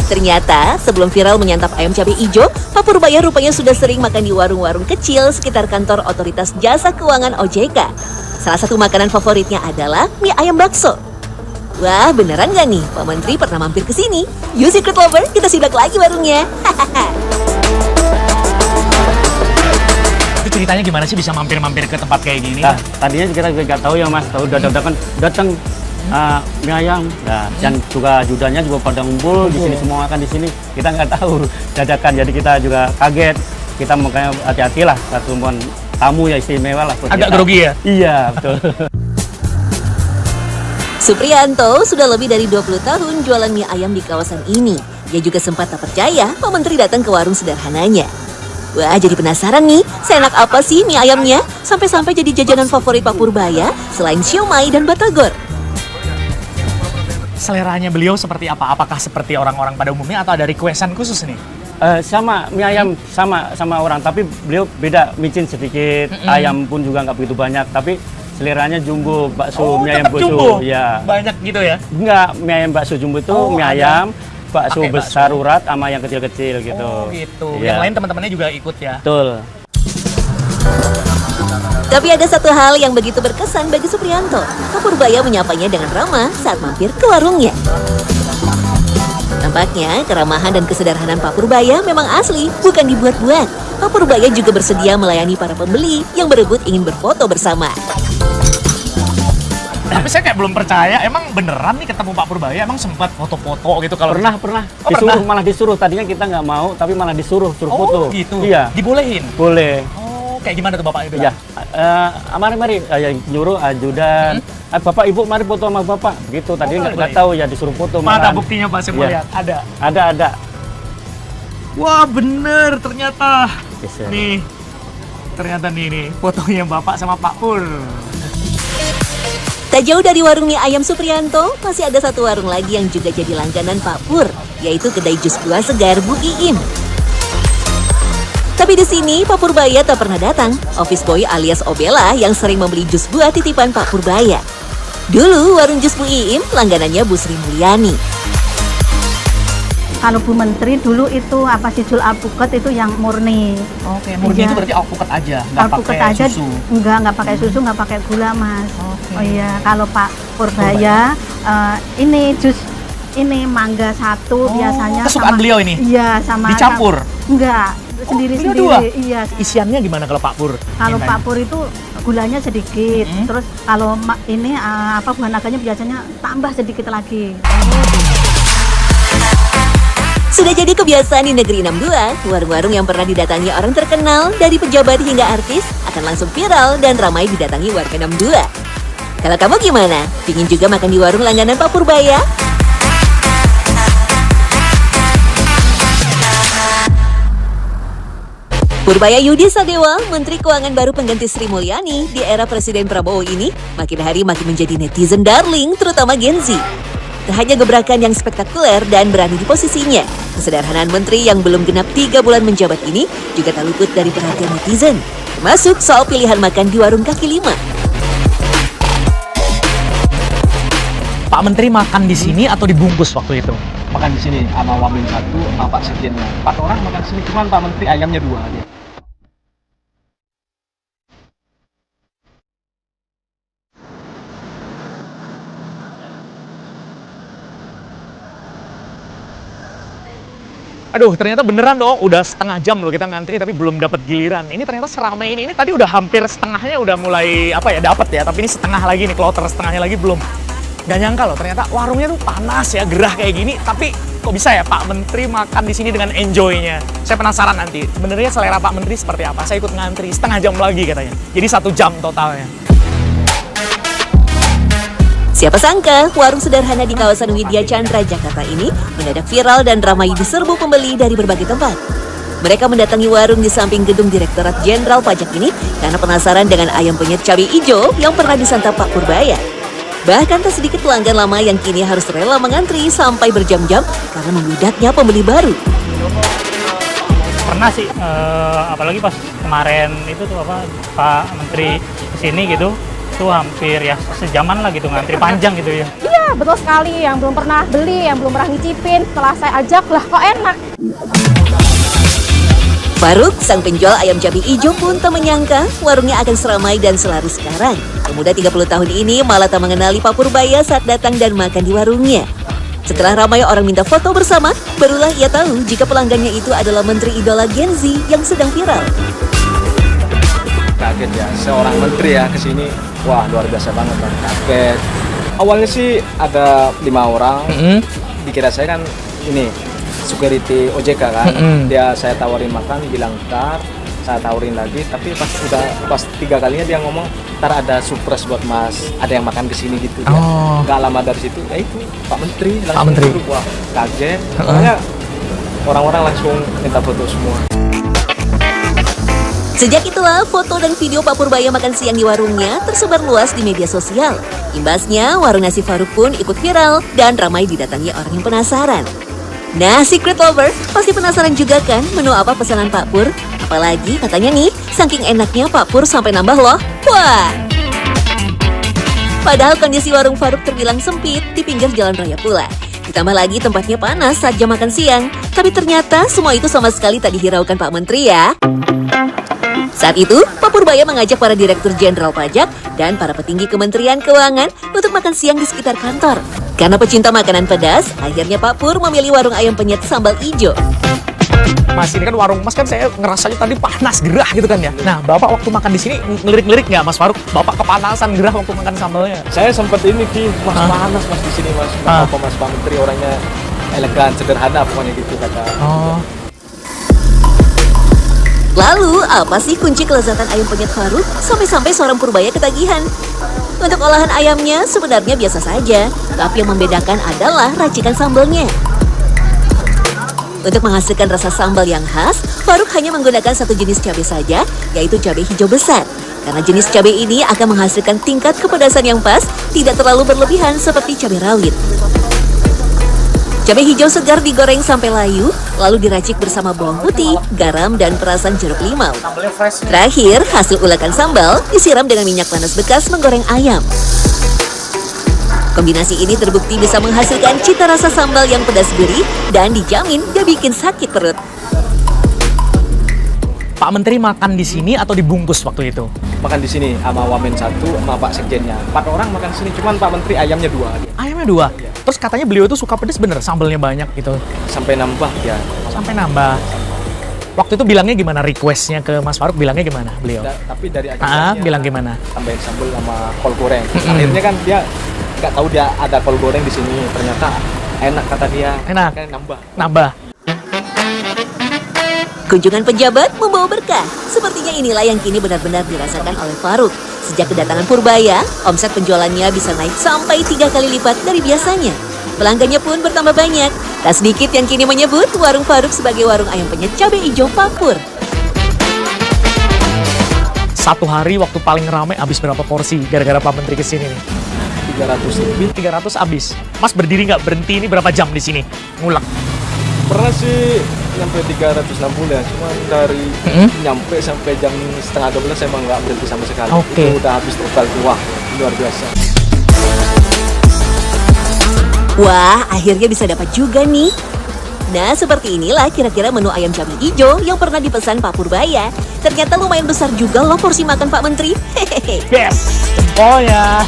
Ternyata, sebelum viral menyantap ayam cabai hijau, Pak Purbaya rupanya sudah sering makan di warung-warung kecil sekitar kantor Otoritas Jasa Keuangan OJK. Salah satu makanan favoritnya adalah mie ayam bakso. Wah, beneran nggak nih Pak Menteri pernah mampir ke sini? Yuk Secret Lover, kita sidak lagi warungnya. Itu ceritanya gimana sih bisa mampir-mampir ke tempat kayak gini? Nah, tadinya kita juga nggak tahu ya Mas, tahu datang mie ayam, nah, dan juga judanya juga pada ngumpul di sini, semua makan di sini. Kita nggak tahu dadakan, jadi kita juga kaget. Kita makanya hati-hati lah, satu tamu ya istimewa lah. Agak grogi ya? Iya, betul. Supriyanto sudah lebih dari 20 tahun jualan mie ayam di kawasan ini. Dia juga sempat tak percaya Pak Menteri datang ke warung sederhananya. Wah, jadi penasaran nih, seenak apa sih mie ayamnya? Sampai-sampai jadi jajanan favorit Pak Purbaya selain siomay dan batagor. Seleranya beliau seperti apa? Apakah seperti orang-orang pada umumnya atau ada requestan khusus nih? Sama mie ayam sama orang, tapi beliau beda, micin sedikit, ayam pun juga nggak begitu banyak, tapi seleranya jumbo bakso, mie ayam bakso. Ya. Banyak gitu ya? Enggak, mie ayam bakso jumbo itu mie ayam, bakso besar urat sama yang kecil-kecil gitu. Oh gitu. Ya. Yang lain teman-temannya juga ikut ya? Betul. Tapi ada satu hal yang begitu berkesan bagi Supriyanto. Pak Purbaya menyapanya dengan ramah saat mampir ke warungnya. Nampaknya keramahan dan kesederhanaan Pak Purbaya memang asli, bukan dibuat-buat. Pak Purbaya juga bersedia melayani para pembeli yang berebut ingin berfoto bersama. Tapi saya kayak belum percaya, emang beneran nih ketemu Pak Purbaya, emang sempat foto-foto gitu kalau Pernah. Oh, Disuruh, pernah? malah disuruh. Tadinya kita nggak mau, tapi malah disuruh foto. Gitu? Iya. Dibolehin? Boleh. Oh, kayak gimana tuh Bapak itu? Ya, mari, yang nyuruh ajudan. Bapak, Ibu, mari foto sama Bapak. Gitu, tadi nggak tahu ya disuruh foto. Mana buktinya Pak, saya mau lihat? Ada? Ada. Wah, bener ternyata. Yes, ya. Nih, ternyata nih fotonya Bapak sama Pak Pur. Tak jauh dari warung mie ayam Supriyanto, masih ada satu warung lagi yang juga jadi langganan Pak Pur, yaitu kedai jus buah segar Bu Iim. Tapi di sini Pak Purbaya tak pernah datang. Office boy alias Obela yang sering membeli jus buah titipan Pak Purbaya. Dulu warung jus Bu Iim langganannya Bu Sri Mulyani. Kalau Bu Menteri dulu itu apa Jul Alpukat itu yang murni. Oke, murni Iya. itu berarti alpukat aja, nggak Alpukat pakai aja, susu. nggak pakai susu, nggak pakai gula Mas. Oke. Oh iya, kalau Pak Purbaya ini jus ini mangga satu biasanya. Kesukaan beliau ini? Iya, sama. Dicampur? Enggak, beliau sendiri-sendiri. dua? Iya. Isiannya gimana kalau Pak Pur? Kalau Mintanya? Pak Pur itu gulanya sedikit, terus kalau ini buah naganya biasanya tambah sedikit lagi. Sudah jadi kebiasaan di negeri 62, warung-warung yang pernah didatangi orang terkenal dari pejabat hingga artis akan langsung viral dan ramai didatangi warga 62. Kalau kamu gimana? Pingin juga makan di warung langganan Pak Purbaya? Purbaya Yudi Sadewa, Menteri Keuangan baru pengganti Sri Mulyani di era Presiden Prabowo ini, makin hari makin menjadi netizen darling, terutama Gen Z. Tak hanya gebrakan yang spektakuler dan berani di posisinya, kesederhanaan menteri yang belum genap 3 bulan menjabat ini juga tak luput dari perhatian netizen, termasuk soal pilihan makan di warung kaki lima. Pak Menteri makan di sini atau dibungkus waktu itu? Makan di sini sama Wamen satu sama Pak Sekjennya. 4 orang makan di sini, cuman Pak Menteri ayamnya 2 aja. Aduh, ternyata beneran dong, udah setengah jam loh kita ngantri tapi belum dapat giliran. Ini ternyata seramai ini tadi udah hampir setengahnya udah mulai dapat ya, tapi ini setengah lagi nih, kloter setengahnya lagi belum. Gak nyangka loh, ternyata warungnya tuh panas ya, gerah kayak gini, tapi kok bisa ya Pak Menteri makan di sini dengan enjoy-nya? Saya penasaran nanti, sebenarnya selera Pak Menteri seperti apa? Saya ikut ngantri setengah jam lagi katanya, jadi 1 jam totalnya. Siapa sangka, warung sederhana di kawasan Widya Chandra, Jakarta ini mendadak viral dan ramai diserbu pembeli dari berbagai tempat. Mereka mendatangi warung di samping gedung Direktorat Jenderal Pajak ini karena penasaran dengan ayam penyet cabai hijau yang pernah disantap Pak Purbaya. Bahkan tak sedikit pelanggan lama yang kini harus rela mengantri sampai berjam-jam karena membludaknya pembeli baru. Pernah sih, apalagi pas kemarin itu tuh Pak Menteri kesini gitu, Itu hampir ya sejaman lah gitu, ngantri panjang gitu ya. Iya, betul sekali. Yang belum pernah beli, yang belum pernah ngicipin, setelah saya ajak lah kok enak. Faruk, sang penjual ayam cabai hijau pun tak menyangka warungnya akan seramai dan selaris sekarang. Pemuda 30 tahun ini malah tak mengenali Pak Purbaya saat datang dan makan di warungnya. Setelah ramai orang minta foto bersama, barulah ia tahu jika pelanggannya itu adalah menteri idola Gen Z yang sedang viral. Kaget ya, seorang menteri ya kesini, wah luar biasa banget Bang. Kaget. Awalnya sih ada 5 orang, dikira saya kan ini security OJK kan, saya tawarin makan, bilang ntar, saya tawarin lagi, tapi pas 3 kalinya dia ngomong, ntar ada surprise buat Mas, ada yang makan kesini gitu. Nggak lama dari situ, itu Pak Menteri langsung duduk, wah kaget, makanya orang-orang langsung minta foto semua. Sejak itulah foto dan video Pak Purbaya makan siang di warungnya tersebar luas di media sosial. Imbasnya, warung nasi Faruk pun ikut viral dan ramai didatangi orang yang penasaran. Nah, secret lover pasti penasaran juga kan menu apa pesanan Pak Pur? Apalagi katanya nih, saking enaknya Pak Pur sampai nambah loh. Wah! Padahal kondisi warung Faruk terbilang sempit di pinggir jalan raya pula. Ditambah lagi tempatnya panas saat jam makan siang. Tapi ternyata semua itu sama sekali tak dihiraukan Pak Menteri ya. Saat itu, Pak Purbaya mengajak para Direktur Jenderal Pajak dan para petinggi Kementerian Keuangan untuk makan siang di sekitar kantor. Karena pecinta makanan pedas, akhirnya Pak Pur memilih warung ayam penyet sambal ijo. Mas, ini kan warung Mas kan saya ngerasanya tadi panas gerah gitu kan ya. Nah, Bapak waktu makan di sini ngelirik-ngelirik nggak Mas Faruk? Bapak kepanasan gerah waktu makan sambalnya? Saya sempat ini Mas panas Mas di sini Mas. Kenapa Mas Pak Menteri orangnya elegan, sederhana pokoknya gitu kata. Lalu, apa sih kunci kelezatan ayam penyet Faruk sampai-sampai seorang Purbaya ketagihan? Untuk olahan ayamnya sebenarnya biasa saja, tapi yang membedakan adalah racikan sambalnya. Untuk menghasilkan rasa sambal yang khas, Faruk hanya menggunakan satu jenis cabai saja, yaitu cabai hijau besar. Karena jenis cabai ini akan menghasilkan tingkat kepedasan yang pas, tidak terlalu berlebihan seperti cabai rawit. Cabai hijau segar digoreng sampai layu, lalu diracik bersama bawang putih, garam, dan perasan jeruk limau. Terakhir, hasil ulakan sambal disiram dengan minyak panas bekas menggoreng ayam. Kombinasi ini terbukti bisa menghasilkan cita rasa sambal yang pedas gurih dan dijamin gak bikin sakit perut. Pak Menteri makan di sini atau dibungkus waktu itu? Makan di sini sama Wamen 1 sama Pak Sekjennya. 4 orang makan di sini, cuman Pak Menteri ayamnya 2. Ayamnya 2? Terus katanya beliau itu suka pedas bener, sambalnya banyak gitu. Sampai nambah ya. Sampai nambah. Waktu itu bilangnya gimana? Requestnya ke Mas Faruk bilangnya gimana beliau? Tapi dari acaranya bilang gimana? Tambahin sambal sama kol goreng. Akhirnya kan dia nggak tahu dia ada kol goreng di sini. Ternyata enak kata dia. Enak. Kan Nambah. Kunjungan pejabat membawa berkah. Sepertinya inilah yang kini benar-benar dirasakan oleh Faruk. Sejak kedatangan Purbaya, omset penjualannya bisa naik sampai 3 kali lipat dari biasanya. Pelanggannya pun bertambah banyak. Tak sedikit yang kini menyebut warung Faruk sebagai warung ayam penyet cabai hijau Pak Pur. Satu hari waktu paling ramai habis berapa porsi gara-gara Pak Menteri kesini nih? 300 lebih. 300 habis. Mas berdiri nggak berhenti ini berapa jam di sini? Ngulek. Pernah sih nyampe 360 ya, cuma dari nyampe sampai jam setengah 12 saya emang nggak berhenti sama sekali. Itu udah habis total, wah luar biasa. Wah, akhirnya bisa dapat juga nih. Nah, seperti inilah kira-kira menu ayam cabai hijau yang pernah dipesan Pak Purbaya. Ternyata lumayan besar juga loh porsi makan Pak Menteri. Hehehe. Yes, jempolnya.